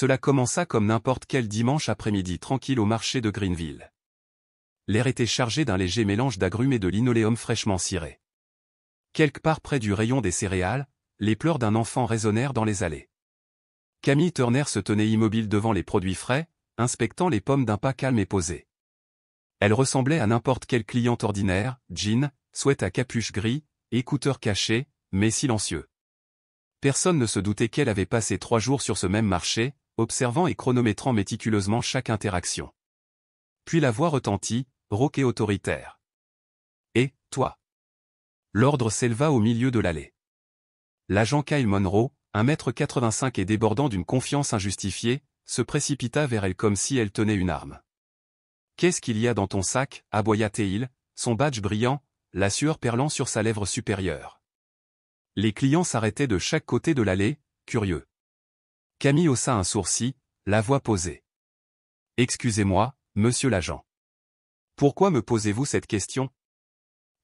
Cela commença comme n'importe quel dimanche après-midi tranquille au marché de Greenville. L'air était chargé d'un léger mélange d'agrumes et de linoléum fraîchement ciré. Quelque part près du rayon des céréales, les pleurs d'un enfant résonnèrent dans les allées. Camille Turner se tenait immobile devant les produits frais, inspectant les pommes d'un pas calme et posé. Elle ressemblait à n'importe quelle cliente ordinaire, jean, sweat à capuche gris, écouteurs cachés, mais silencieux. Personne ne se doutait qu'elle avait passé 3 jours sur ce même marché, observant et chronométrant méticuleusement chaque interaction. Puis la voix retentit, rauque et autoritaire. « Et, toi ?» L'ordre s'éleva au milieu de l'allée. L'agent Kyle Monroe, 1,85 m et débordant d'une confiance injustifiée, se précipita vers elle comme si elle tenait une arme. « Qu'est-ce qu'il y a dans ton sac » aboya Teil, son badge brillant, la sueur perlant sur sa lèvre supérieure. Les clients s'arrêtaient de chaque côté de l'allée, curieux. Camille haussa un sourcil, la voix posée. « Excusez-moi, monsieur l'agent. Pourquoi me posez-vous cette question ?»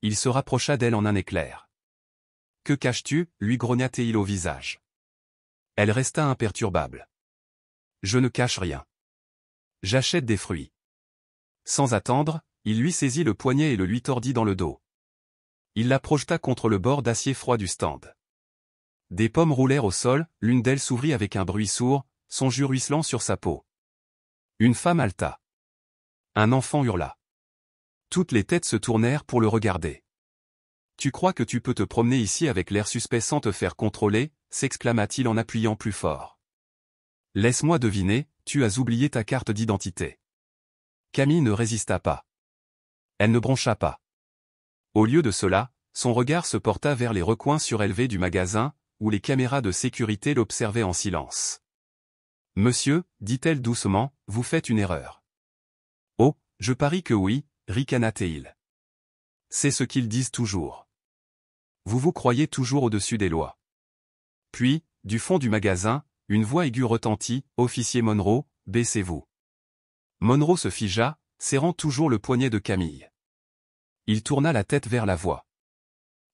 Il se rapprocha d'elle en un éclair. « Que caches-tu » lui grogna Teil au visage. Elle resta imperturbable. « Je ne cache rien. J'achète des fruits. » Sans attendre, il lui saisit le poignet et le lui tordit dans le dos. Il la projeta contre le bord d'acier froid du stand. Des pommes roulèrent au sol, l'une d'elles s'ouvrit avec un bruit sourd, son jus ruisselant sur sa peau. Une femme haleta. Un enfant hurla. Toutes les têtes se tournèrent pour le regarder. « Tu crois que tu peux te promener ici avec l'air suspect sans te faire contrôler » s'exclama-t-il en appuyant plus fort. « Laisse-moi deviner, tu as oublié ta carte d'identité. » Camille ne résista pas. Elle ne broncha pas. Au lieu de cela, son regard se porta vers les recoins surélevés du magasin, où les caméras de sécurité l'observaient en silence. « Monsieur, dit-elle doucement, vous faites une erreur. »« Oh, je parie que oui, » ricana Teil. « C'est ce qu'ils disent toujours. Vous vous croyez toujours au-dessus des lois. » Puis, du fond du magasin, une voix aiguë retentit, « Officier Monroe, baissez-vous. » Monroe se figea, serrant toujours le poignet de Camille. Il tourna la tête vers la voix.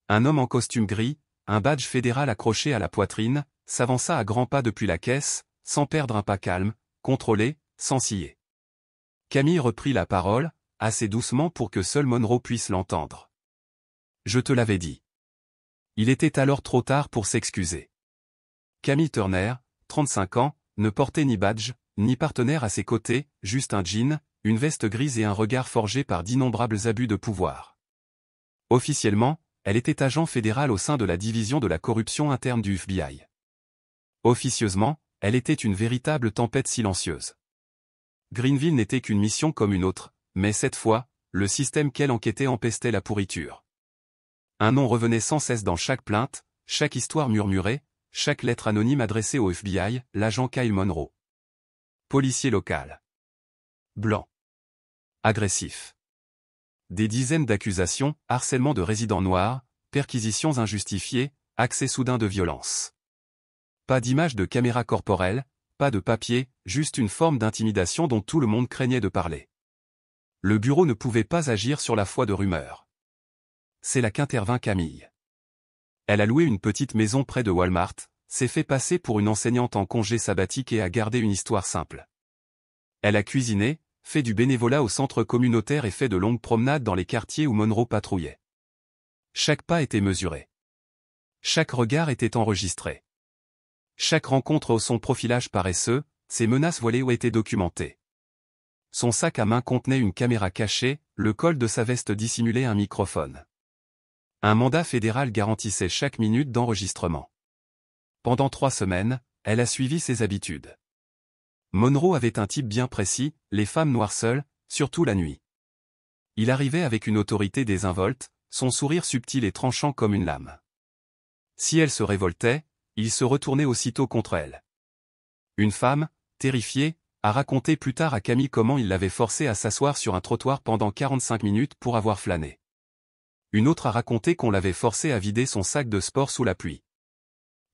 Un homme en costume gris, un badge fédéral accroché à la poitrine, s'avança à grands pas depuis la caisse, sans perdre un pas calme, contrôlé, sans scier. Camille reprit la parole, assez doucement pour que seul Monroe puisse l'entendre. « Je te l'avais dit. » Il était alors trop tard pour s'excuser. Camille Turner, 35 ans, ne portait ni badge, ni partenaire à ses côtés, juste un jean, une veste grise et un regard forgé par d'innombrables abus de pouvoir. Officiellement, elle était agent fédéral au sein de la division de la corruption interne du FBI. Officieusement, elle était une véritable tempête silencieuse. Greenville n'était qu'une mission comme une autre, mais cette fois, le système qu'elle enquêtait empestait la pourriture. Un nom revenait sans cesse dans chaque plainte, chaque histoire murmurée, chaque lettre anonyme adressée au FBI, l'agent Kyle Monroe. Policier local. Blanc. Agressif. Des dizaines d'accusations, harcèlement de résidents noirs, perquisitions injustifiées, accès soudain de violence. Pas d'image de caméra corporelle, pas de papier, juste une forme d'intimidation dont tout le monde craignait de parler. Le bureau ne pouvait pas agir sur la foi de rumeurs. C'est là qu'intervint Camille. Elle a loué une petite maison près de Walmart, s'est fait passer pour une enseignante en congé sabbatique et a gardé une histoire simple. Elle a cuisiné, fait du bénévolat au centre communautaire et fait de longues promenades dans les quartiers où Monroe patrouillait. Chaque pas était mesuré. Chaque regard était enregistré. Chaque rencontre au son profilage paresseux, ses menaces voilées ou étaient documentées. Son sac à main contenait une caméra cachée, le col de sa veste dissimulait un microphone. Un mandat fédéral garantissait chaque minute d'enregistrement. Pendant 3 semaines, elle a suivi ses habitudes. Monroe avait un type bien précis, les femmes noires seules, surtout la nuit. Il arrivait avec une autorité désinvolte, son sourire subtil et tranchant comme une lame. Si elle se révoltait, il se retournait aussitôt contre elle. Une femme, terrifiée, a raconté plus tard à Camille comment il l'avait forcée à s'asseoir sur un trottoir pendant 45 minutes pour avoir flâné. Une autre a raconté qu'on l'avait forcé à vider son sac de sport sous la pluie.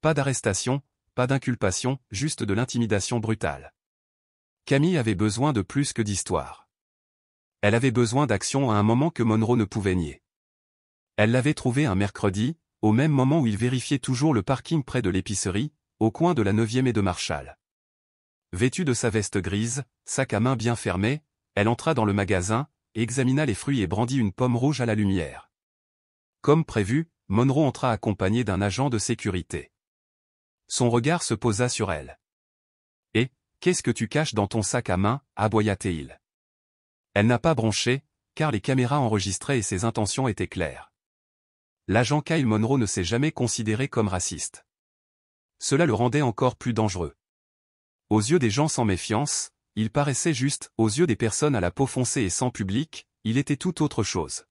Pas d'arrestation, pas d'inculpation, juste de l'intimidation brutale. Camille avait besoin de plus que d'histoire. Elle avait besoin d'action à un moment que Monroe ne pouvait nier. Elle l'avait trouvé un mercredi, au même moment où il vérifiait toujours le parking près de l'épicerie, au coin de la 9e et de Marshall. Vêtue de sa veste grise, sac à main bien fermé, elle entra dans le magasin, examina les fruits et brandit une pomme rouge à la lumière. Comme prévu, Monroe entra accompagné d'un agent de sécurité. Son regard se posa sur elle. « Et, qu'est-ce que tu caches dans ton sac à main » aboya-t-il. Elle n'a pas bronché, car les caméras enregistraient et ses intentions étaient claires. L'agent Kyle Monroe ne s'est jamais considéré comme raciste. Cela le rendait encore plus dangereux. Aux yeux des gens sans méfiance, il paraissait juste, aux yeux des personnes à la peau foncée et sans public, il était tout autre chose.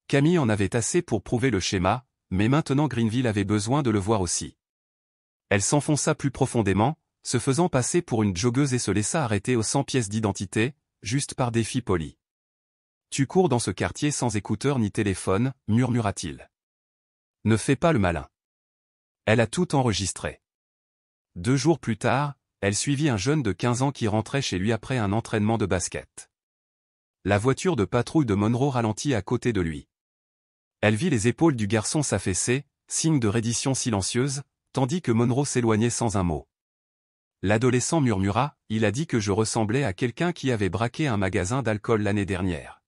Camille en avait assez pour prouver le schéma, mais maintenant Greenville avait besoin de le voir aussi. Elle s'enfonça plus profondément, se faisant passer pour une joggeuse et se laissa arrêter aux 100 pièces d'identité, juste par défi poli. « Tu cours dans ce quartier sans écouteurs ni téléphone, murmura-t-il. Ne fais pas le malin. » Elle a tout enregistré. 2 jours plus tard, elle suivit un jeune de 15 ans qui rentrait chez lui après un entraînement de basket. La voiture de patrouille de Monroe ralentit à côté de lui. Elle vit les épaules du garçon s'affaisser, signe de reddition silencieuse, tandis que Monroe s'éloignait sans un mot. L'adolescent murmura, « Il a dit que je ressemblais à quelqu'un qui avait braqué un magasin d'alcool l'année dernière. »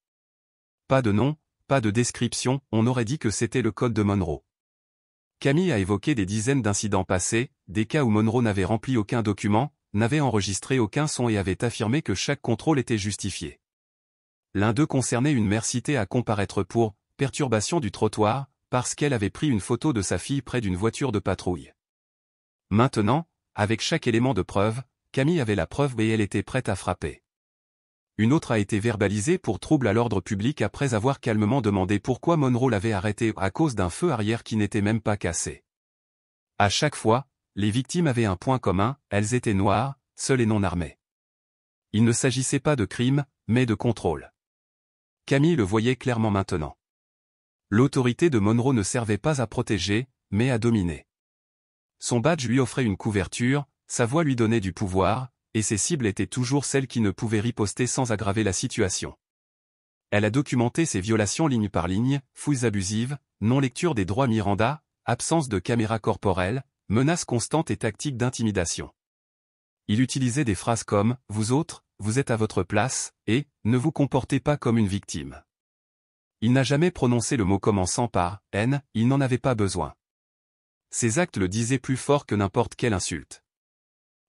Pas de nom, pas de description, on aurait dit que c'était le code de Monroe. Camille a évoqué des dizaines d'incidents passés, des cas où Monroe n'avait rempli aucun document, n'avait enregistré aucun son et avait affirmé que chaque contrôle était justifié. L'un d'eux concernait une mère citée à comparaître pour « perturbation du trottoir » parce qu'elle avait pris une photo de sa fille près d'une voiture de patrouille. Maintenant, avec chaque élément de preuve, Camille avait la preuve et elle était prête à frapper. Une autre a été verbalisée pour trouble à l'ordre public après avoir calmement demandé pourquoi Monroe l'avait arrêtée à cause d'un feu arrière qui n'était même pas cassé. À chaque fois, les victimes avaient un point commun, elles étaient noires, seules et non armées. Il ne s'agissait pas de crime, mais de contrôle. Camille le voyait clairement maintenant. L'autorité de Monroe ne servait pas à protéger, mais à dominer. Son badge lui offrait une couverture, sa voix lui donnait du pouvoir, et ses cibles étaient toujours celles qui ne pouvaient riposter sans aggraver la situation. Elle a documenté ses violations ligne par ligne, fouilles abusives, non-lecture des droits Miranda, absence de caméra corporelle, menaces constantes et tactiques d'intimidation. Il utilisait des phrases comme « Vous autres, vous êtes à votre place » et « Ne vous comportez pas comme une victime ». Il n'a jamais prononcé le mot commençant par « haine », il n'en avait pas besoin. Ses actes le disaient plus fort que n'importe quelle insulte.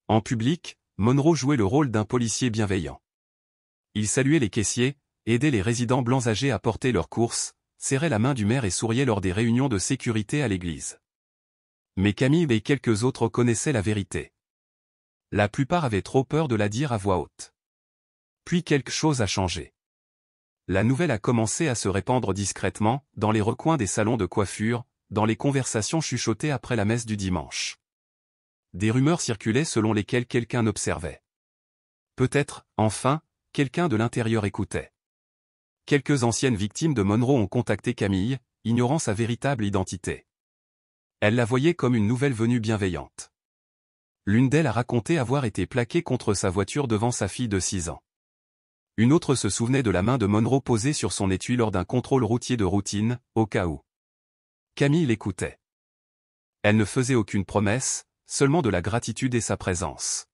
En public, Monroe jouait le rôle d'un policier bienveillant. Il saluait les caissiers, aidait les résidents blancs âgés à porter leurs courses, serrait la main du maire et souriait lors des réunions de sécurité à l'église. Mais Camille et quelques autres connaissaient la vérité. La plupart avaient trop peur de la dire à voix haute. Puis quelque chose a changé. La nouvelle a commencé à se répandre discrètement, dans les recoins des salons de coiffure, dans les conversations chuchotées après la messe du dimanche. Des rumeurs circulaient selon lesquelles quelqu'un observait. Peut-être, enfin, quelqu'un de l'intérieur écoutait. Quelques anciennes victimes de Monroe ont contacté Camille, ignorant sa véritable identité. Elles la voyaient comme une nouvelle venue bienveillante. L'une d'elles a raconté avoir été plaquée contre sa voiture devant sa fille de 6 ans. Une autre se souvenait de la main de Monroe posée sur son étui lors d'un contrôle routier de routine, au cas où. Camille l'écoutait. Elle ne faisait aucune promesse, seulement de la gratitude et sa présence.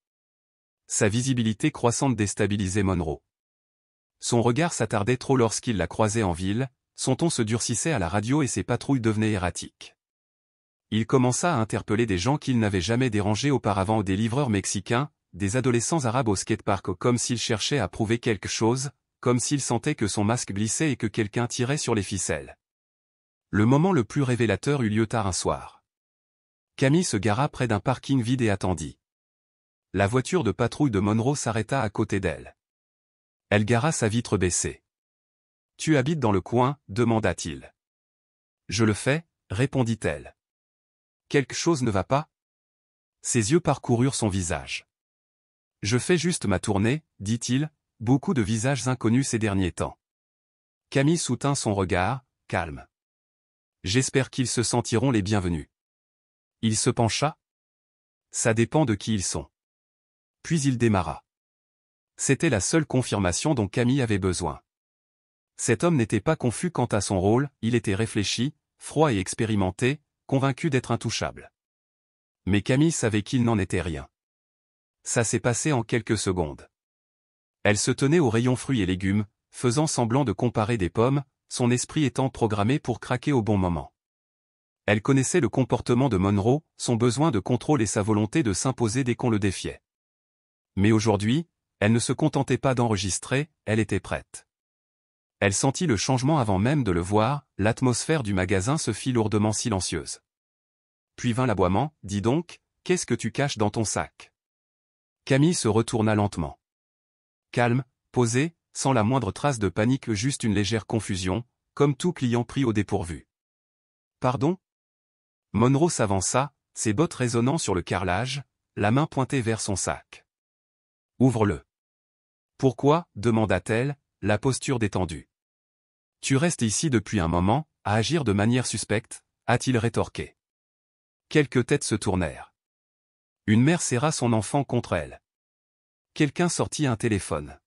Sa visibilité croissante déstabilisait Monroe. Son regard s'attardait trop lorsqu'il la croisait en ville, son ton se durcissait à la radio et ses patrouilles devenaient erratiques. Il commença à interpeller des gens qu'il n'avait jamais dérangés auparavant, des livreurs mexicains, des adolescents arabes au skatepark, comme s'il cherchait à prouver quelque chose, comme s'il sentait que son masque glissait et que quelqu'un tirait sur les ficelles. Le moment le plus révélateur eut lieu tard un soir. Camille se gara près d'un parking vide et attendit. La voiture de patrouille de Monroe s'arrêta à côté d'elle. Elle gara sa vitre baissée. « Tu habites dans le coin ?» demanda-t-il. « Je le fais » répondit-elle. « Quelque chose ne va pas ?» Ses yeux parcoururent son visage. « Je fais juste ma tournée » dit-il, beaucoup de visages inconnus ces derniers temps. Camille soutint son regard, calme. « J'espère qu'ils se sentiront les bienvenus. » Il se pencha. « Ça dépend de qui ils sont. » Puis il démarra. C'était la seule confirmation dont Camille avait besoin. Cet homme n'était pas confus quant à son rôle, il était réfléchi, froid et expérimenté, convaincu d'être intouchable. Mais Camille savait qu'il n'en était rien. Ça s'est passé en quelques secondes. Elle se tenait au rayon fruits et légumes, faisant semblant de comparer des pommes, son esprit étant programmé pour craquer au bon moment. Elle connaissait le comportement de Monroe, son besoin de contrôle et sa volonté de s'imposer dès qu'on le défiait. Mais aujourd'hui, elle ne se contentait pas d'enregistrer, elle était prête. Elle sentit le changement avant même de le voir, l'atmosphère du magasin se fit lourdement silencieuse. Puis vint l'aboiement, « Dis donc, qu'est-ce que tu caches dans ton sac ?» Camille se retourna lentement. Calme, posée, sans la moindre trace de panique, juste une légère confusion, comme tout client pris au dépourvu. « Pardon ?» Monroe s'avança, ses bottes résonnant sur le carrelage, la main pointée vers son sac. « Ouvre-le. »« Pourquoi ?» demanda-t-elle, la posture détendue. « Tu restes ici depuis un moment, à agir de manière suspecte, » a-t-il rétorqué. Quelques têtes se tournèrent. Une mère serra son enfant contre elle. Quelqu'un sortit un téléphone.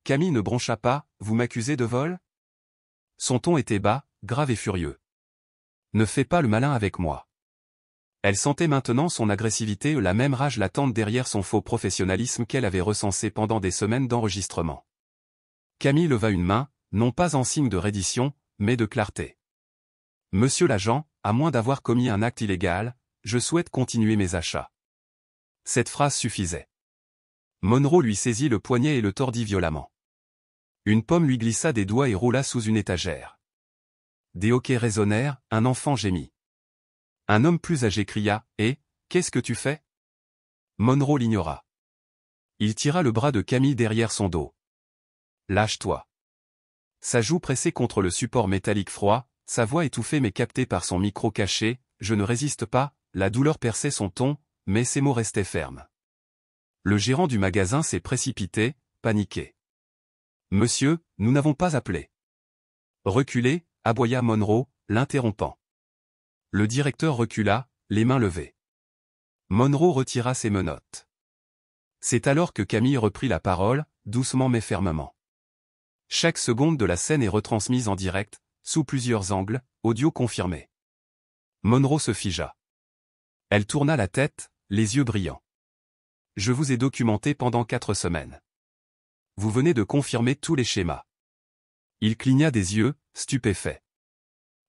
Camille ne broncha pas, « Vous m'accusez de vol ?» Son ton était bas, grave et furieux. « Ne fais pas le malin avec moi. » Elle sentait maintenant son agressivité, la même rage latente derrière son faux professionnalisme qu'elle avait recensé pendant des semaines d'enregistrement. Camille leva une main, non pas en signe de reddition, mais de clarté. « Monsieur l'agent, à moins d'avoir commis un acte illégal, je souhaite continuer mes achats. » Cette phrase suffisait. Monroe lui saisit le poignet et le tordit violemment. Une pomme lui glissa des doigts et roula sous une étagère. Des hoquets résonnèrent, un enfant gémit. Un homme plus âgé cria, « Eh, qu'est-ce que tu fais ?» Monroe l'ignora. Il tira le bras de Camille derrière son dos. « Lâche-toi. » Sa joue pressée contre le support métallique froid, sa voix étouffée mais captée par son micro caché, « Je ne résiste pas », la douleur perçait son ton, mais ses mots restaient fermes. Le gérant du magasin s'est précipité, paniqué. « Monsieur, nous n'avons pas appelé. » Reculez, aboya Monroe, l'interrompant. Le directeur recula, les mains levées. Monroe retira ses menottes. C'est alors que Camille reprit la parole, doucement mais fermement. Chaque seconde de la scène est retransmise en direct, sous plusieurs angles, audio confirmé. Monroe se figea. Elle tourna la tête, les yeux brillants. « Je vous ai documenté pendant 4 semaines. Vous venez de confirmer tous les schémas. » Il cligna des yeux, stupéfait.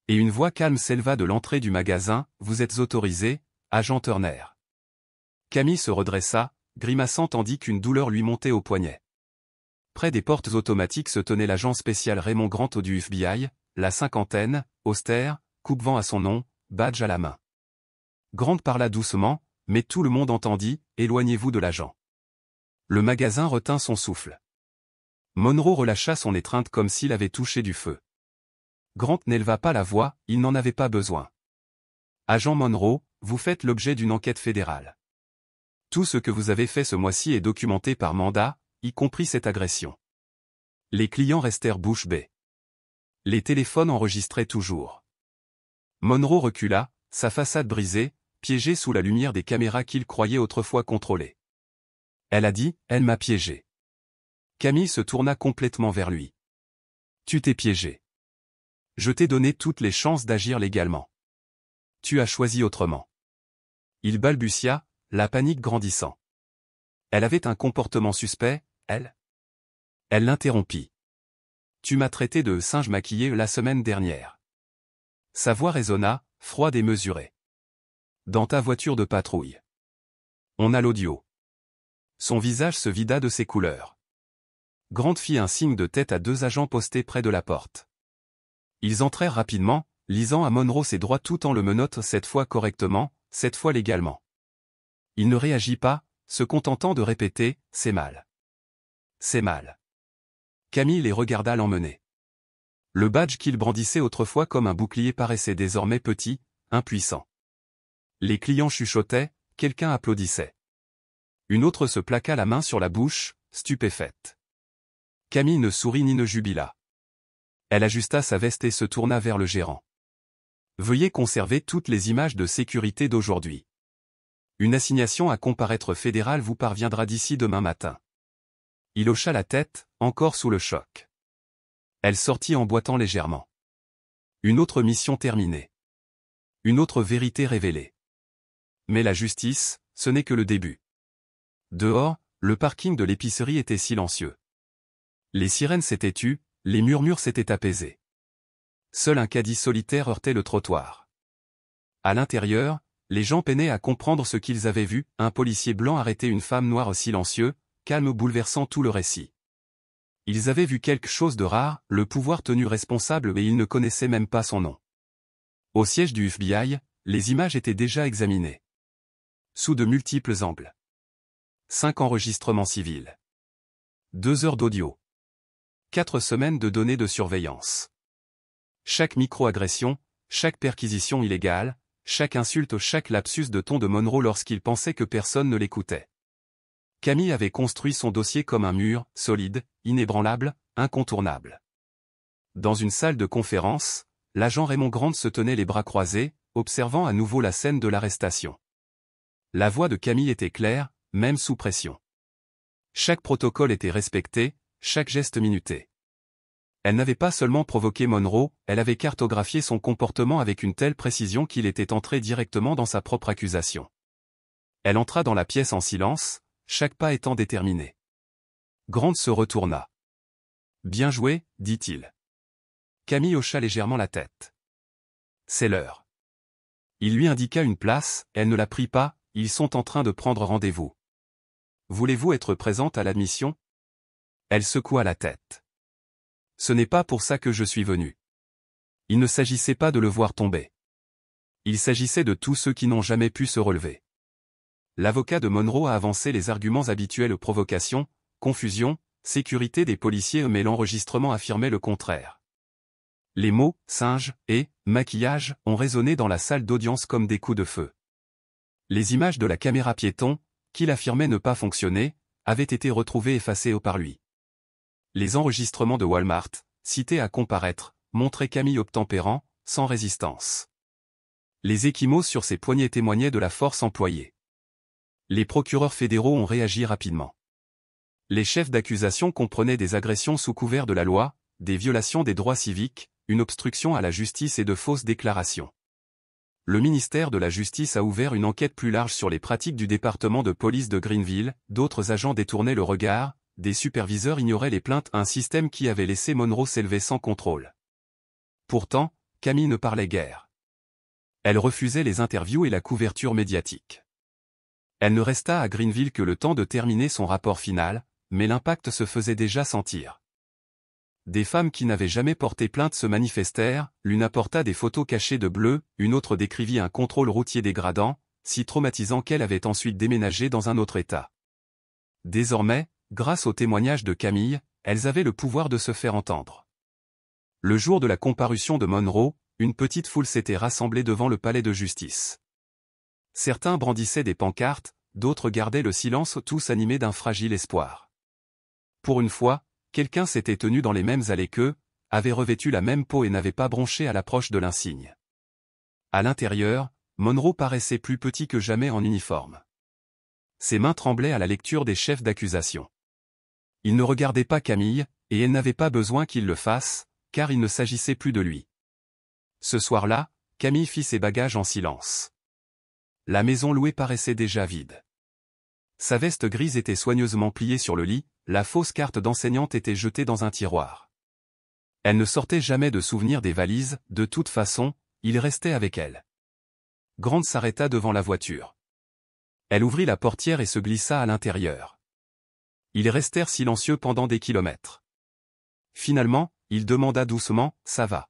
Et une voix calme s'éleva de l'entrée du magasin, « Vous êtes autorisé, agent Turner. » Camille se redressa, grimaçant tandis qu'une douleur lui montait au poignet. Près des portes automatiques se tenait l'agent spécial Raymond Grant du FBI, la cinquantaine, austère, coupe-vent à son nom, badge à la main. Grant parla doucement, mais tout le monde entendit, « Éloignez-vous de l'agent. » Le magasin retint son souffle. Monroe relâcha son étreinte comme s'il avait touché du feu. Grant n'éleva pas la voix, il n'en avait pas besoin. « Agent Monroe, vous faites l'objet d'une enquête fédérale. Tout ce que vous avez fait ce mois-ci est documenté par mandat, y compris cette agression. » Les clients restèrent bouche bée. Les téléphones enregistraient toujours. Monroe recula, sa façade brisée, piégée sous la lumière des caméras qu'il croyait autrefois contrôler. Elle a dit, « Elle m'a piégé. » Camille se tourna complètement vers lui. « Tu t'es piégé. Je t'ai donné toutes les chances d'agir légalement. Tu as choisi autrement. » Il balbutia, la panique grandissant. Elle avait un comportement suspect, elle. Elle l'interrompit. « Tu m'as traité de singe maquillé la semaine dernière. » Sa voix résonna, froide et mesurée. « Dans ta voiture de patrouille. » On a l'audio. Son visage se vida de ses couleurs. Grant fit un signe de tête à 2 agents postés près de la porte. Ils entrèrent rapidement, lisant à Monroe ses droits tout en le menottant cette fois correctement, cette fois légalement. Il ne réagit pas, se contentant de répéter, « C'est mal. C'est mal. » Camille les regarda l'emmener. Le badge qu'il brandissait autrefois comme un bouclier paraissait désormais petit, impuissant. Les clients chuchotaient, quelqu'un applaudissait. Une autre se plaqua la main sur la bouche, stupéfaite. Camille ne sourit ni ne jubila. Elle ajusta sa veste et se tourna vers le gérant. « Veuillez conserver toutes les images de sécurité d'aujourd'hui. Une assignation à comparaître fédérale vous parviendra d'ici demain matin. » Il hocha la tête, encore sous le choc. Elle sortit en boitant légèrement. Une autre mission terminée. Une autre vérité révélée. Mais la justice, ce n'est que le début. Dehors, le parking de l'épicerie était silencieux. Les sirènes s'étaient tues, les murmures s'étaient apaisés. Seul un caddie solitaire heurtait le trottoir. À l'intérieur, les gens peinaient à comprendre ce qu'ils avaient vu, un policier blanc arrêter une femme noire silencieux, calme bouleversant tout le récit. Ils avaient vu quelque chose de rare, le pouvoir tenu responsable et ils ne connaissaient même pas son nom. Au siège du FBI, les images étaient déjà examinées. Sous de multiples angles. 5 enregistrements civils. 2 heures d'audio. 4 semaines de données de surveillance. Chaque micro-agression, chaque perquisition illégale, chaque insulte, chaque lapsus de ton de Monroe lorsqu'il pensait que personne ne l'écoutait. Camille avait construit son dossier comme un mur, solide, inébranlable, incontournable. Dans une salle de conférence, l'agent Raymond Grant se tenait les bras croisés, observant à nouveau la scène de l'arrestation. La voix de Camille était claire, même sous pression. Chaque protocole était respecté, chaque geste minuté. Elle n'avait pas seulement provoqué Monroe, elle avait cartographié son comportement avec une telle précision qu'il était entré directement dans sa propre accusation. Elle entra dans la pièce en silence, chaque pas étant déterminé. Grant se retourna. « Bien joué, dit-il. » Camille hocha légèrement la tête. « C'est l'heure. » Il lui indiqua une place, elle ne la prit pas, ils sont en train de prendre rendez-vous. « Voulez-vous être présente à l'admission ?» Elle secoua la tête. « Ce n'est pas pour ça que je suis venu. » Il ne s'agissait pas de le voir tomber. Il s'agissait de tous ceux qui n'ont jamais pu se relever. L'avocat de Monroe a avancé les arguments habituels aux provocations, confusion, sécurité des policiers mais l'enregistrement affirmait le contraire. Les mots « singe » et « maquillage » ont résonné dans la salle d'audience comme des coups de feu. Les images de la caméra piéton, qu'il affirmait ne pas fonctionner, avaient été retrouvées effacées par lui. Les enregistrements de Walmart, cités à comparaître, montraient Camille obtempérant, sans résistance. Les ecchymoses sur ses poignets témoignaient de la force employée. Les procureurs fédéraux ont réagi rapidement. Les chefs d'accusation comprenaient des agressions sous couvert de la loi, des violations des droits civiques, une obstruction à la justice et de fausses déclarations. Le ministère de la Justice a ouvert une enquête plus large sur les pratiques du département de police de Greenville, d'autres agents détournaient le regard, des superviseurs ignoraient les plaintes, un système qui avait laissé Monroe s'élever sans contrôle. Pourtant, Camille ne parlait guère. Elle refusait les interviews et la couverture médiatique. Elle ne resta à Greenville que le temps de terminer son rapport final, mais l'impact se faisait déjà sentir. Des femmes qui n'avaient jamais porté plainte se manifestèrent, l'une apporta des photos cachées de bleu, une autre décrivit un contrôle routier dégradant, si traumatisant qu'elle avait ensuite déménagé dans un autre état. Désormais, grâce au témoignage de Camille, elles avaient le pouvoir de se faire entendre. Le jour de la comparution de Monroe, une petite foule s'était rassemblée devant le palais de justice. Certains brandissaient des pancartes, d'autres gardaient le silence, tous animés d'un fragile espoir. Pour une fois, quelqu'un s'était tenu dans les mêmes allées qu'eux, avait revêtu la même peau et n'avait pas bronché à l'approche de l'insigne. À l'intérieur, Monroe paraissait plus petit que jamais en uniforme. Ses mains tremblaient à la lecture des chefs d'accusation. Il ne regardait pas Camille, et elle n'avait pas besoin qu'il le fasse, car il ne s'agissait plus de lui. Ce soir-là, Camille fit ses bagages en silence. La maison louée paraissait déjà vide. Sa veste grise était soigneusement pliée sur le lit, la fausse carte d'enseignante était jetée dans un tiroir. Elle ne sortait jamais de souvenir des valises, de toute façon, il restait avec elle. Grant s'arrêta devant la voiture. Elle ouvrit la portière et se glissa à l'intérieur. Ils restèrent silencieux pendant des kilomètres. Finalement, il demanda doucement, « Ça va ?»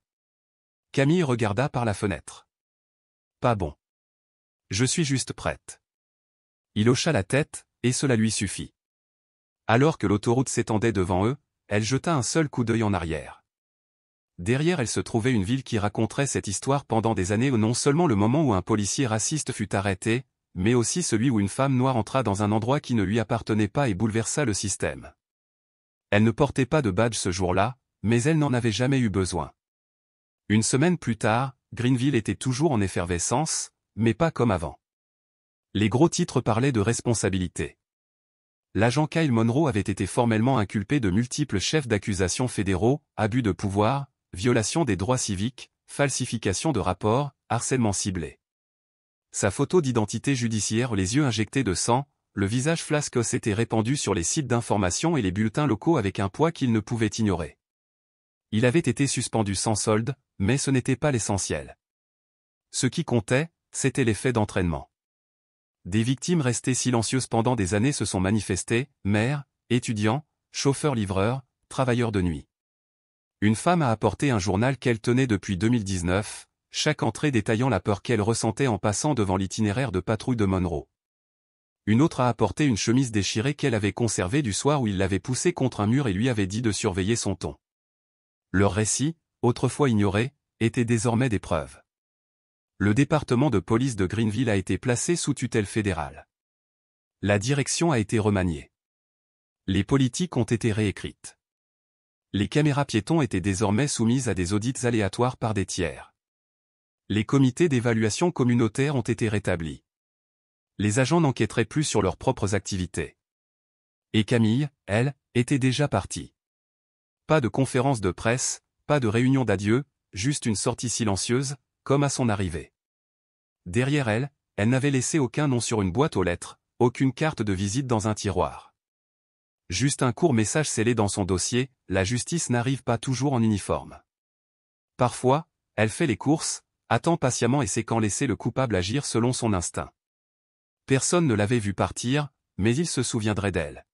Camille regarda par la fenêtre. « Pas bon. Je suis juste prête. » Il hocha la tête, et cela lui suffit. Alors que l'autoroute s'étendait devant eux, elle jeta un seul coup d'œil en arrière. Derrière elle se trouvait une ville qui raconterait cette histoire pendant des années, non seulement le moment où un policier raciste fut arrêté, mais aussi celui où une femme noire entra dans un endroit qui ne lui appartenait pas et bouleversa le système. Elle ne portait pas de badge ce jour-là, mais elle n'en avait jamais eu besoin. Une semaine plus tard, Greenville était toujours en effervescence, mais pas comme avant. Les gros titres parlaient de responsabilité. L'agent Kyle Monroe avait été formellement inculpé de multiples chefs d'accusation fédéraux, abus de pouvoir, violation des droits civiques, falsification de rapports, harcèlement ciblé. Sa photo d'identité judiciaire, les yeux injectés de sang, le visage Flasco s'était répandu sur les sites d'information et les bulletins locaux avec un poids qu'il ne pouvait ignorer. Il avait été suspendu sans solde, mais ce n'était pas l'essentiel. Ce qui comptait, c'était les faits d'entraînement. Des victimes restées silencieuses pendant des années se sont manifestées, mères, étudiants, chauffeurs-livreurs, travailleurs de nuit. Une femme a apporté un journal qu'elle tenait depuis 2019, chaque entrée détaillant la peur qu'elle ressentait en passant devant l'itinéraire de patrouille de Monroe. Une autre a apporté une chemise déchirée qu'elle avait conservée du soir où il l'avait poussée contre un mur et lui avait dit de surveiller son ton. Leur récit, autrefois ignoré, était désormais des preuves. Le département de police de Greenville a été placé sous tutelle fédérale. La direction a été remaniée. Les politiques ont été réécrites. Les caméras piétons étaient désormais soumises à des audits aléatoires par des tiers. Les comités d'évaluation communautaire ont été rétablis. Les agents n'enquêteraient plus sur leurs propres activités. Et Camille, elle, était déjà partie. Pas de conférence de presse, pas de réunion d'adieu, juste une sortie silencieuse, comme à son arrivée. Derrière elle, elle n'avait laissé aucun nom sur une boîte aux lettres, aucune carte de visite dans un tiroir. Juste un court message scellé dans son dossier, la justice n'arrive pas toujours en uniforme. Parfois, elle fait les courses, attend patiemment et sait quand laisser le coupable agir selon son instinct. Personne ne l'avait vue partir, mais il se souviendrait d'elle.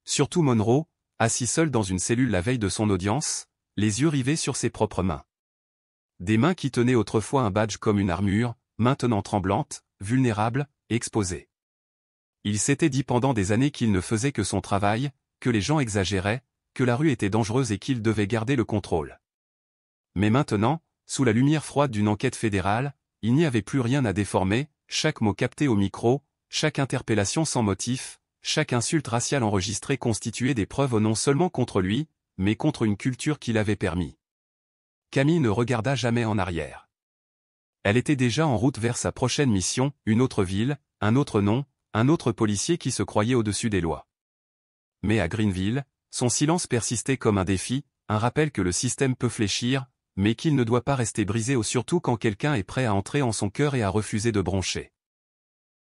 Surtout Monroe, assis seul dans une cellule la veille de son audience, les yeux rivés sur ses propres mains. Des mains qui tenaient autrefois un badge comme une armure, maintenant tremblantes, vulnérables, exposées. Il s'était dit pendant des années qu'il ne faisait que son travail, que les gens exagéraient, que la rue était dangereuse et qu'il devait garder le contrôle. Mais maintenant, sous la lumière froide d'une enquête fédérale, il n'y avait plus rien à déformer, chaque mot capté au micro, chaque interpellation sans motif, chaque insulte raciale enregistrée constituait des preuves non seulement contre lui, mais contre une culture qui l'avait permis. Camille ne regarda jamais en arrière. Elle était déjà en route vers sa prochaine mission, une autre ville, un autre nom, un autre policier qui se croyait au-dessus des lois. Mais à Greenville, son silence persistait comme un défi, un rappel que le système peut fléchir, mais qu'il ne doit pas rester brisé surtout quand quelqu'un est prêt à entrer en son cœur et à refuser de broncher.